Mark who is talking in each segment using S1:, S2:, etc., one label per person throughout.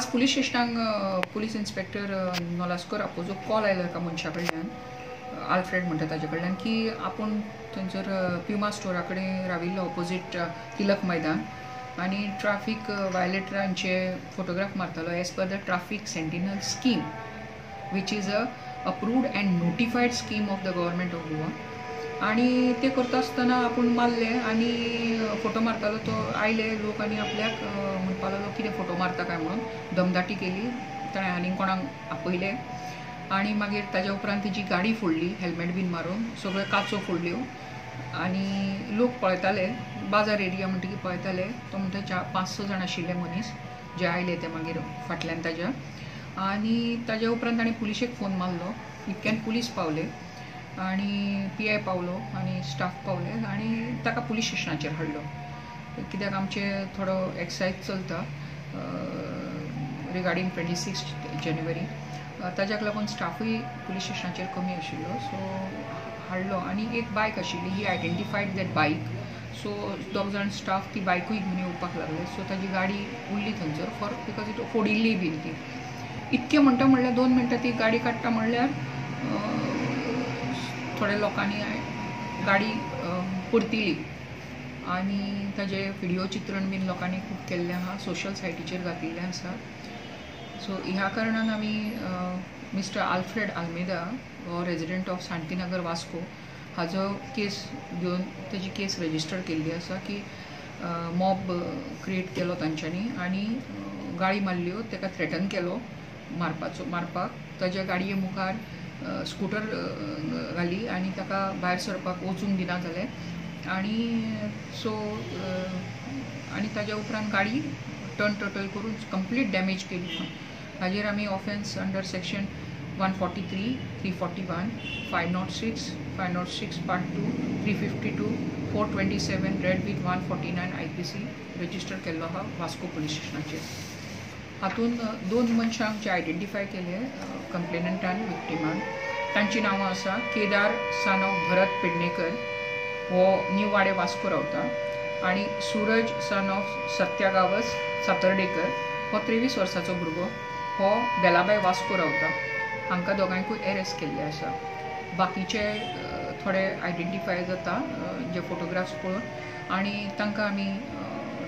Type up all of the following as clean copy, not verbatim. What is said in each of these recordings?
S1: आज police स्टेशनाक police inspector नोलास्कर आपोजो call आयलो एका मनशा कडल्यान आल्फ्रेड म्हणटा ताजे कडल्यान की आपूण थंयसर प्युमा स्टोरा कडेन राविल्लो ऑपोजीट तिलक मैदान आनी ट्राफीक वायलेटरांचे फोटोग्राफ मारतालो as per the traffic sentinel scheme which is a approved end notified scheme of the government of Goa आणि ते करता आसतना आपूण मारले आणि फोटो मारतालो तो आयले लोक आणि आपल्याक म्हणपा लागलो कितें फोटो मारता काय म्हणून दमदाटी केली ताणें आनी कोणाक आपयले आणि मागीर ताज्या उपरांत तेजी गाडी फोडली हेल्मेट बीन मारून सगळ्यो काचो फोडल्यो आणि लोक पळयताले बाजार एरिया म्हणटकीर पळयताले तो म्हणटा 5-6 जाण आशिल्ले मनीस जे आयले ते मागीर फाटल्यान ताज्या आणि ताज्या उपरांत ताणें पुलिशेक फोन मारलो इतक्यान पुलीस पावले आणि PI पावलो आणि स्टाफ पावले आणि ताका पुलीस स्टेशनाचेर हाडलो कित्याक आमचे थोडो एक्सायज चलता रिगार्डींग 26 जानेवारी ताज्याक लागून स्टाफूय पुलीस स्टेशनाचेर कमी आशिल्लो सो हाडलो आणि एक बायक आशिल्ली ही आयडेंटिफायड दॅट बायक सो 2 जाण स्टाफ ती बायकूय घेवन येवपाक लागले सो ताजी गाडी उरली थंयसर फॉर बिकॉज इट फोडिल्ली बीन ती इतके म्हणटा म्हणल्यार 2 मिनटां ती गाडी काडटा म्हणल्यार थोड्या लोकांनी गाडी परतिली आणि ताजे व्हिडिओ चित्रण बीन लोकांनी खूब केल्लें आहा सोशल सायटीचेर घातिल्लें आसा सो ह्या कारणान आमी मिस्टर आल्फ्रेड आल्मेदा हो रेजिडेंट ऑफ शांतीनगर वास्को हाजो केस घेवन ताजी केस रजिस्टर केल्ली आसा की मॉब क्रिएट केलो तांच्यांनी आनी गाळी मारल्यो ताका थ्रेटन केलो मारपाक ताज्या गाडये मुखार स्कूटर घाली आणि ताका भायर सरपाक वचूंक दिना जाले आणि सो आणि ताज्या उपरांत गाडी टर्न टर्टल करून कंप्लीट डॅमेज केली हाजेर आमी offence under section 143, 341, 506, 506 part 2, 352, 427 red with 149 IPC register केल्लो आहा वास्को पुलीस स्टेशनाचेर हातून 2 मनशांक जे आयडेंटिफाय केले कंप्लेनंटान विक्टिमान तांची नांवां आसा केदार सन ऑफ भरत पेडणेकर हो न्यू वाडे वास्को रावता आणि सूरज सन ऑफ सत्या गावस सातर्डेकर हो 23 वर्साचो भुरगो हो बेलाबाई वास्को रावता हांकां दोगांयकूय अरेस्ट केल्ले आसा बाकीचे थोडे आयडेंटिफाय जाता जे फोटोग्राफ्स पळोवन आणि तांकां आमी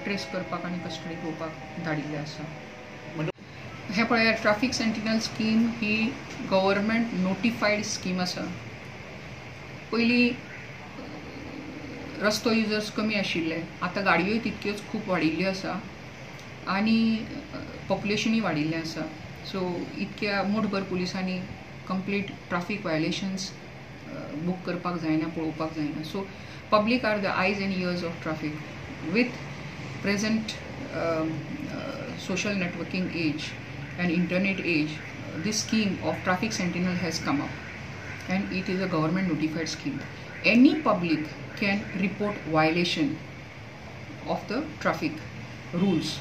S1: ट्रेस करपाक आनी कस्टडीक घेवपाक धाडिल्ले आसा हे पळयार ट्राफीक सेंटिनल स्कीम ही गव्हर्मेंट नोटिफाईड स्कीम आसा पयलीं रस्तो युजर्स कमी आशिल्ले आतां गाडयोय तितक्योच खूब वाडिल्ल्यो आसा आनी पॉप्युलेशनूय वाडिल्लें आसा सो इतक्या मुठभर पुलिसांनी कंप्लीट ट्राफीक वायलेशन्स बूक करपाक जायना पळोवपाक जायना सो पब्लीक आर द आयज end years of traffic with present social networking age and internet age, this scheme of traffic sentinel has come up and it is a government notified scheme. Any public can report violation of the traffic rules,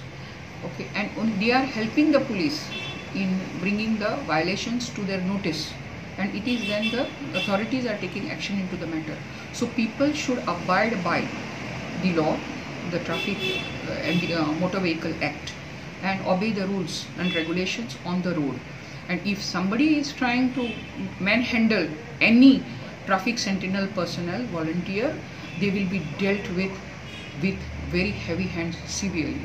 S1: okay, and they are helping the police in bringing the violations to their notice and it is then the authorities are taking action into the matter. So people should abide by the law, the traffic and the motor vehicle act and obey the rules and regulations on the road. And if somebody is trying to manhandle any traffic sentinel personnel, volunteer, they will be dealt with very heavy hands severely.